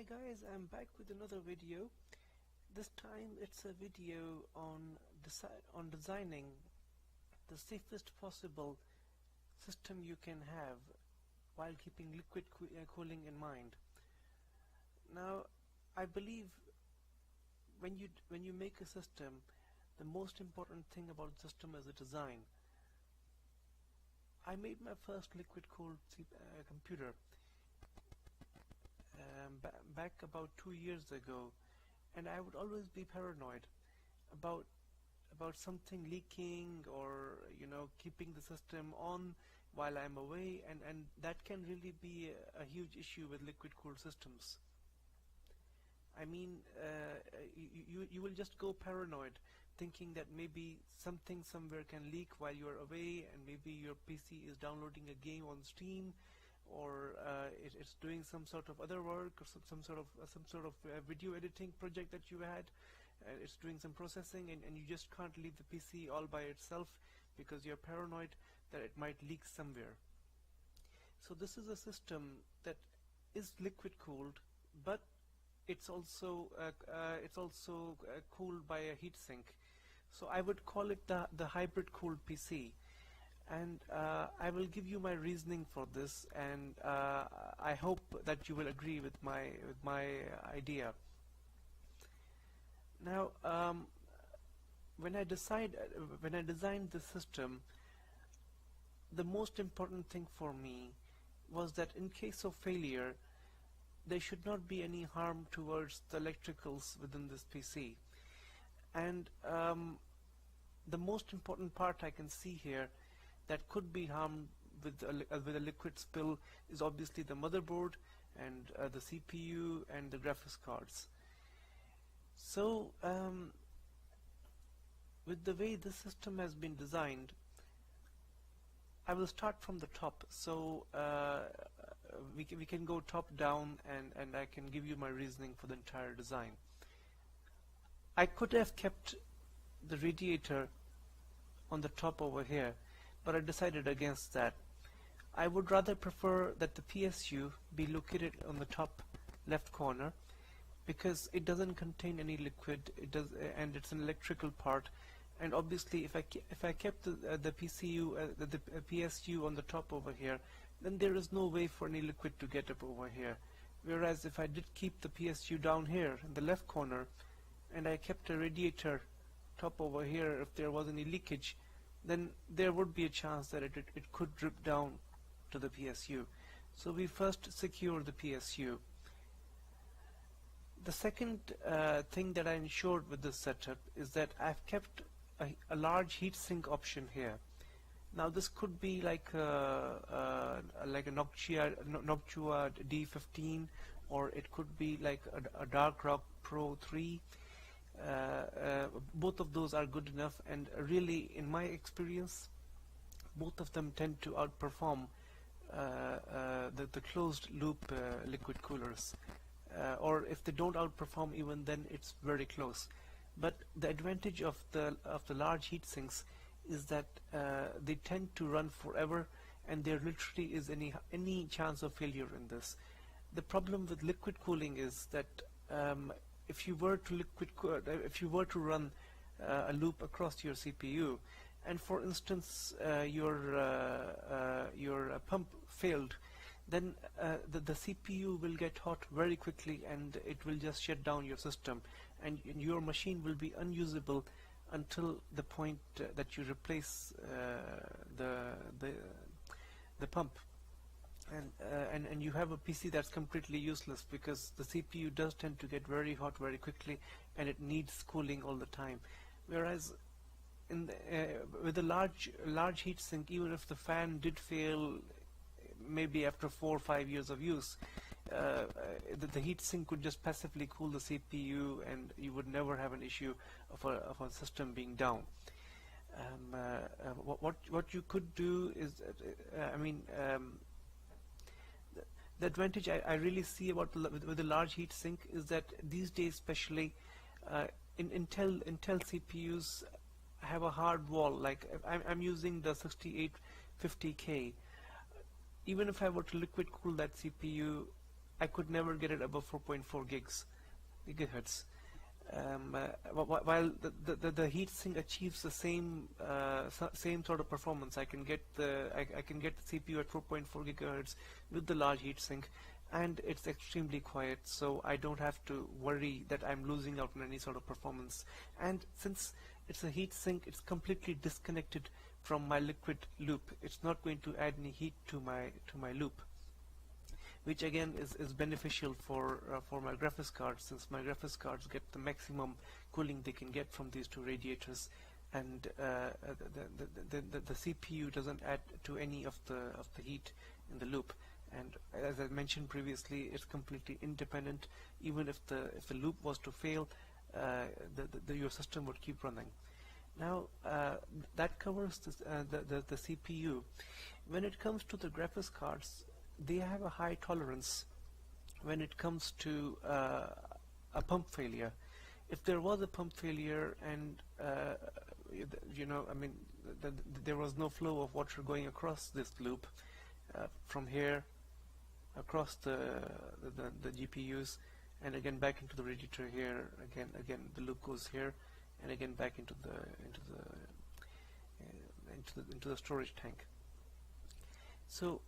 Hi guys, I'm back with another video. This time it's a video on designing the safest possible system you can have while keeping liquid cooling in mind. Now, I believe when you make a system, the most important thing about the system is the design. I made my first liquid cooled computer back about 2 years ago, and I would always be paranoid about something leaking, or keeping the system on while I'm away, and that can really be a huge issue with liquid cooled systems. I mean, you will just go paranoid, thinking that maybe something somewhere can leak while you're away, and maybe your PC is downloading a game on Steam, or it's doing some sort of other work, or some sort of video editing project that you had. It's doing some processing, and you just can't leave the PC all by itself because you're paranoid that it might leak somewhere. So this is a system that is liquid cooled, but it's also cooled by a heatsink. So I would call it the hybrid cooled PC. And I will give you my reasoning for this, and I hope that you will agree with my idea. Now, when I designed the system, the most important thing for me was that in case of failure, there should not be any harm towards the electricals within this PC. And the most important part I can see here that could be harmed with a liquid spill is obviously the motherboard and the CPU and the graphics cards. So with the way the system has been designed, I will start from the top. So we can go top down, and I can give you my reasoning for the entire design. I could have kept the radiator on the top over here, but I decided against that. I would rather prefer that the PSU be located on the top left corner, because it doesn't contain any liquid, and it's an electrical part. And obviously, if I kept the PSU on the top over here, then there is no way for any liquid to get up over here. Whereas if I did keep the PSU down here in the left corner, and I kept a radiator top over here, if there was any leakage, then there would be a chance that it could drip down to the PSU. So we first secure the PSU. The second thing that I ensured with this setup is that I've kept a large heatsink option here. Now this could be like a Noctua D15, or it could be like a Darkrock Pro 3. Both of those are good enough, and really, in my experience, both of them tend to outperform the closed loop liquid coolers, or if they don't outperform, even then it's very close. But the advantage of the large heat sinks is that they tend to run forever, and there literally is any chance of failure in this. The problem with liquid cooling is that if you were to run a loop across your CPU, and for instance your pump failed, then the CPU will get hot very quickly, and it will just shut down your system, and your machine will be unusable until the point that you replace the pump. And you have a PC that's completely useless, because the CPU does tend to get very hot very quickly, and it needs cooling all the time. Whereas with a large heatsink, even if the fan did fail, maybe after 4 or 5 years of use, the heatsink could just passively cool the CPU, and you would never have an issue of a system being down. What you could do is, the advantage I really see about with the large heat sink is that these days, especially Intel CPUs have a hard wall. Like I'm using the 6850K. Even if I were to liquid cool that CPU, I could never get it above 4.4 gigahertz. While the heatsink achieves the same sort of performance, I can get the CPU at 4.4 gigahertz with the large heatsink, and it's extremely quiet, so I don't have to worry that I'm losing out on any sort of performance. And since it's a heatsink, it's completely disconnected from my liquid loop. It's not going to add any heat to my loop, which again is beneficial for my graphics cards, since my graphics cards get the maximum cooling they can get from these two radiators, and the CPU doesn't add to any of the heat in the loop. And as I mentioned previously, it's completely independent. Even if the loop was to fail, your system would keep running. Now that covers the CPU. When it comes to the graphics cards, they have a high tolerance when it comes to a pump failure. If there was a pump failure and there was no flow of water going across this loop from here across the GPUs, and again back into the radiator here, again the loop goes here, and again back into the storage tank. So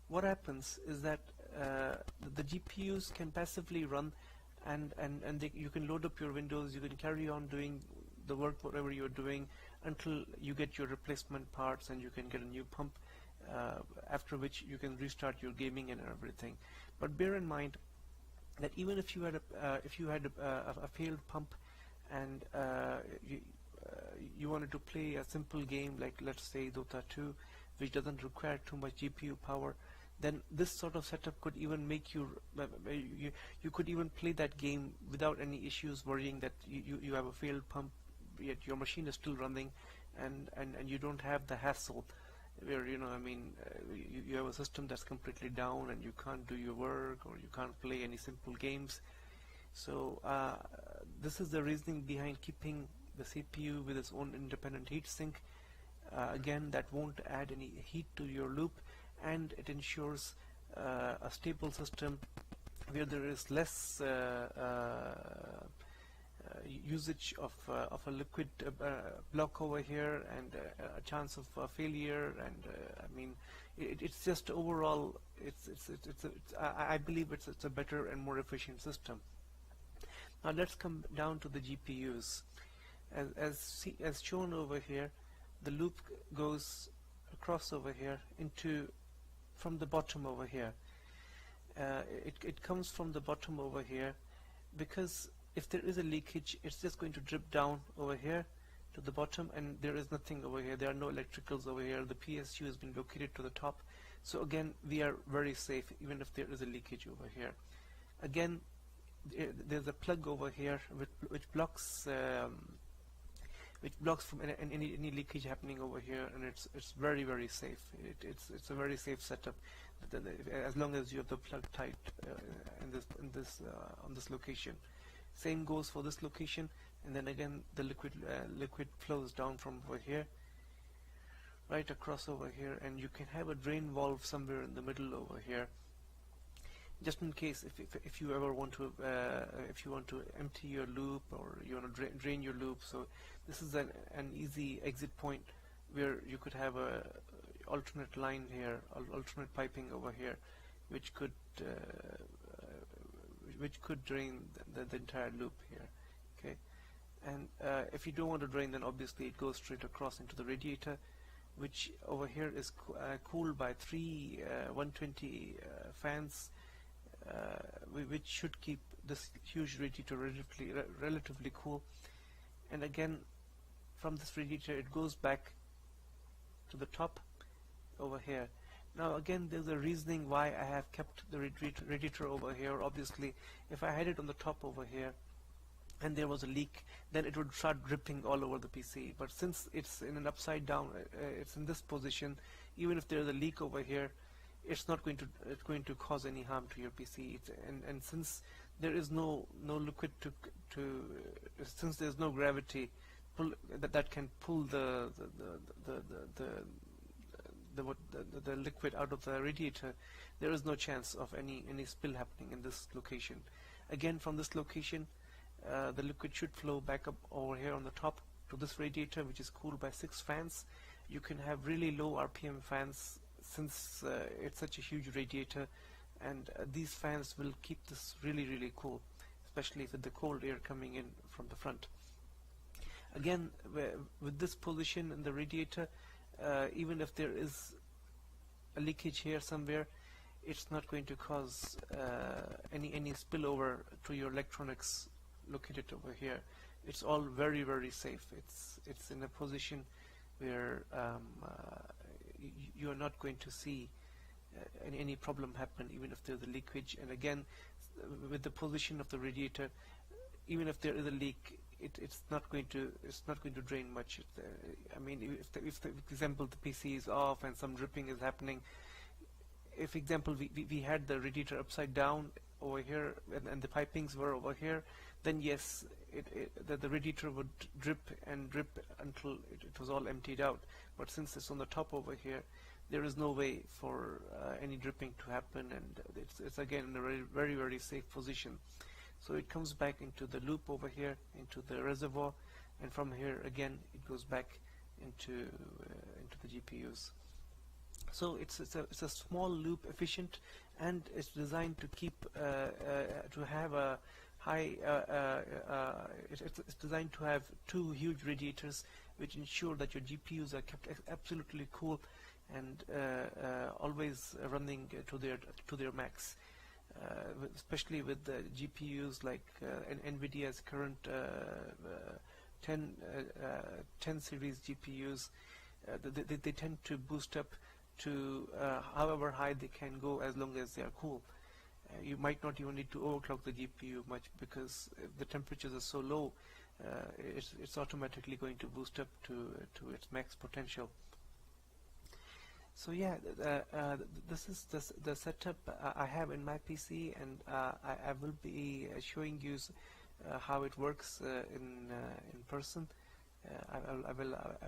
what happens is that the GPUs can passively run, and you can load up your Windows, you can carry on doing the work, whatever you're doing, until you get your replacement parts and you can get a new pump, after which you can restart your gaming and everything. But bear in mind that even if you had a failed pump, and you wanted to play a simple game like, let's say, Dota 2, which doesn't require too much GPU power, then this sort of setup could even make you could even play that game without any issues, worrying that you have a failed pump, yet your machine is still running, and you don't have the hassle where you have a system that's completely down and you can't do your work, or you can't play any simple games. So this is the reasoning behind keeping the CPU with its own independent heatsink. Again, that won't add any heat to your loop, and it ensures a stable system where there is less usage of a liquid block over here, and a chance of failure. And it's just overall, I believe it's a better and more efficient system. Now let's come down to the GPUs. As shown over here, the loop goes across over here from the bottom over here. It comes from the bottom over here, because if there is a leakage, it's just going to drip down over here to the bottom, and there is nothing over here. There are no electricals over here. The PSU has been located to the top. So again, we are very safe even if there is a leakage over here. Again, there's a plug over here which blocks from any leakage happening over here, and it's very, very safe. It's a very safe setup, as long as you have the plug tight on this location. Same goes for this location, and then again the liquid flows down from over here right across over here, and you can have a drain valve somewhere in the middle over here, just in case if you ever want to empty your loop, or you want to drain your loop. So this is an easy exit point where you could have a alternate line here, alternate piping over here, which could drain the entire loop here. Okay, and if you don't want to drain, then obviously it goes straight across into the radiator, which over here is cooled by 3 120 fans, which should keep this huge radiator relatively cool. And again, from this radiator it goes back to the top over here. Now again, there's a reasoning why I have kept the radiator over here. Obviously, if I had it on the top over here and there was a leak, then it would start dripping all over the PC. But since it's in an upside down, it's in this position, even if there's a leak over here, it's going to cause any harm to your PC. And since there is no liquid since there's no gravity that can pull the the liquid out of the radiator, there is no chance of any spill happening in this location. Again, from this location, the liquid should flow back up over here on the top to this radiator, which is cooled by 6 fans. You can have really low RPM fans since it's such a huge radiator, and these fans will keep this really cool, especially with the cold air coming in from the front. Again, with this position in the radiator, even if there is a leakage here somewhere, it's not going to cause any spillover to your electronics located over here. It's all very safe. It's in a position where you are not going to see any problem happen, even if there's a leakage. And again, with the position of the radiator, even if there is a leak, it's not going to drain much. I mean, if for example the PC is off and some dripping is happening, if example we had the radiator upside down over here and the pipings were over here, then yes, the radiator would drip until it was all emptied out. But since it's on the top over here, there is no way for any dripping to happen, and it's again in a very safe position. So it comes back into the loop over here, into the reservoir, and from here again it goes back into the GPUs. So it's a small loop, efficient, and it's designed to keep to have a high. It's designed to have 2 huge radiators, which ensure that your GPUs are kept absolutely cool and always running to their max. Especially with the GPUs like NVIDIA's current 10 series GPUs, they tend to boost up to however high they can go as long as they are cool. You might not even need to overclock the GPU much, because if the temperatures are so low, it's automatically going to boost up to its max potential. So yeah, this is the setup I have in my PC, and I will be showing you how it works in person. I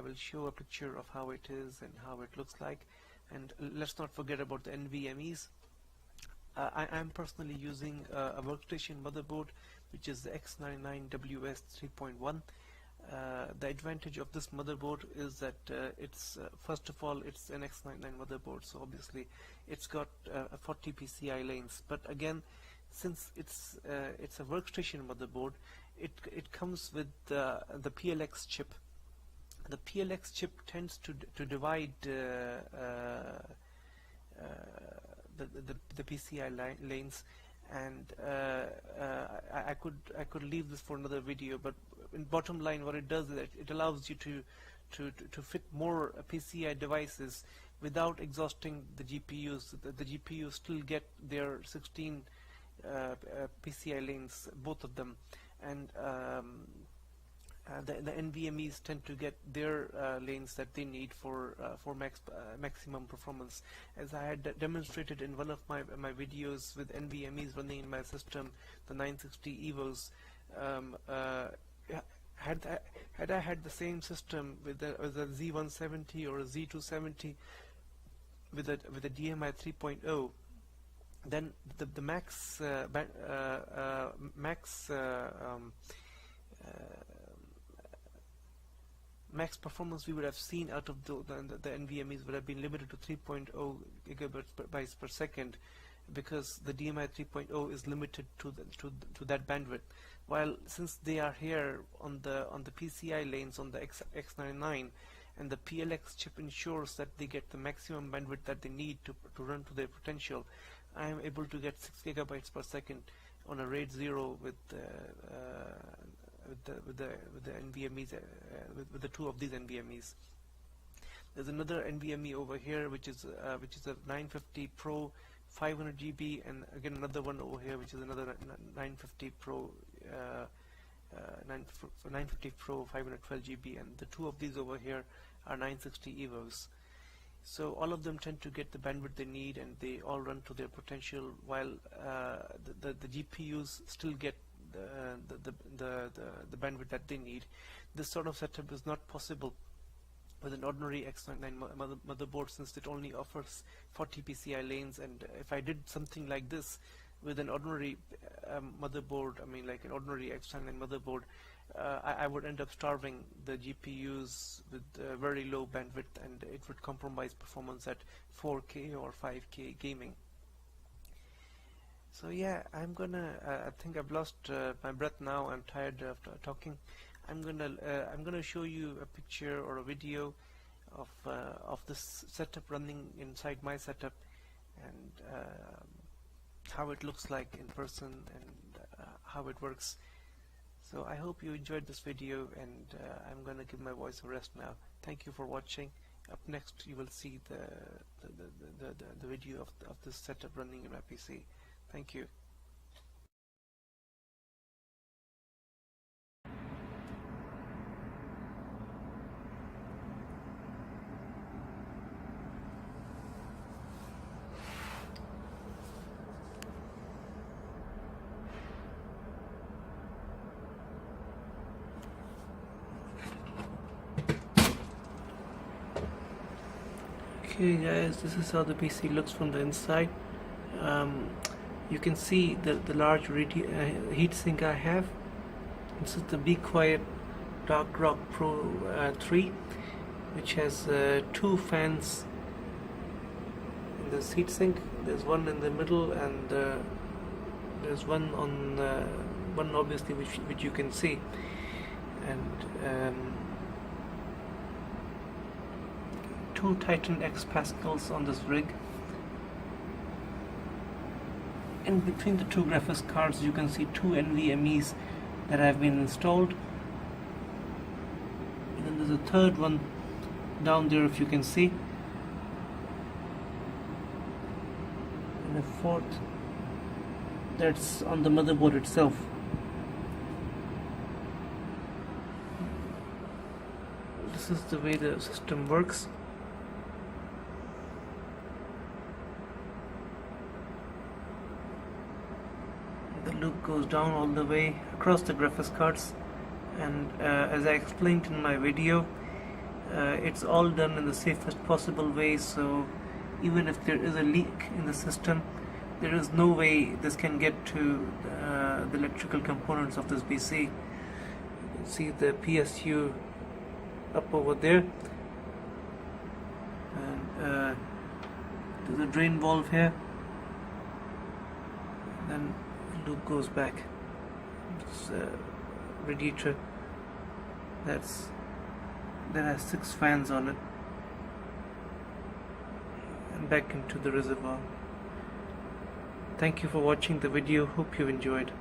will show a picture of how it is and how it looks like. And let's not forget about the NVMEs. I am personally using a workstation motherboard, which is the X99WS 3.1. The advantage of this motherboard is that it's first of all, it's an X99 motherboard, so obviously it's got 40 PCI lanes. But again, since it's a workstation motherboard, it comes with the PLX chip. The PLX chip tends to divide the PCI lanes, and I could leave this for another video, but in bottom line, what it does is that it allows you to fit more PCI devices without exhausting the GPUs. The GPUs still get their 16 PCI lanes, both of them, and the NVMEs tend to get their lanes that they need for maximum performance. As I had demonstrated in one of my videos with NVMEs running in my system, the 960 EVOs. Had I had the same system with a Z170 or a Z270 with a DMI 3.0, then the max performance we would have seen out of the NVMEs would have been limited to 3.0 gigabytes per second, because the DMI 3.0 is limited to that bandwidth. While since they are here on the PCI lanes on the X99, and the PLX chip ensures that they get the maximum bandwidth that they need to run to their potential, I am able to get 6 gigabytes per second on a RAID 0 with the NVMEs, with the 2 of these NVMEs. There's another NVMe over here, which is a 950 Pro 500 GB, and again another one over here, which is another 950 Pro 950 Pro 512 GB, and the 2 of these over here are 960 EVOs. So all of them tend to get the bandwidth they need, and they all run to their potential, while the GPUs still get the bandwidth that they need. This sort of setup is not possible with an ordinary X99 motherboard, since it only offers 40 PCI lanes. And if I did something like this with an ordinary motherboard, I mean like an ordinary X99 motherboard, I would end up starving the GPUs with very low bandwidth, and it would compromise performance at 4K or 5K gaming. So yeah, I'm gonna I think I've lost my breath now. I'm tired after talking. I'm gonna show you a picture or a video of this setup running inside my setup, and how it looks like in person, and how it works. So I hope you enjoyed this video, and I'm gonna give my voice a rest now. Thank you for watching. Up next you will see the video of this setup running in my PC. Thank you. Okay guys, this is how the PC looks from the inside. You can see the large heatsink I have. This is the Be Quiet Dark Rock Pro 3, which has 2 fans in the heatsink. There's one in the middle, and there's one on one obviously which you can see, and 2 Titan X Pascals on this rig. In between the 2 graphics cards you can see 2 NVMe's that have been installed, and then there's a third one down there if you can see, and a fourth that's on the motherboard itself. This is the way the system works. The loop goes down all the way across the graphics cards, and as I explained in my video, it's all done in the safest possible way. So even if there is a leak in the system, there is no way this can get to the electrical components of this PC. You can see the PSU up over there, and there's a drain valve here, and then loop goes back. It's a radiator that has 6 fans on it, and back into the reservoir. Thank you for watching the video. Hope you enjoyed.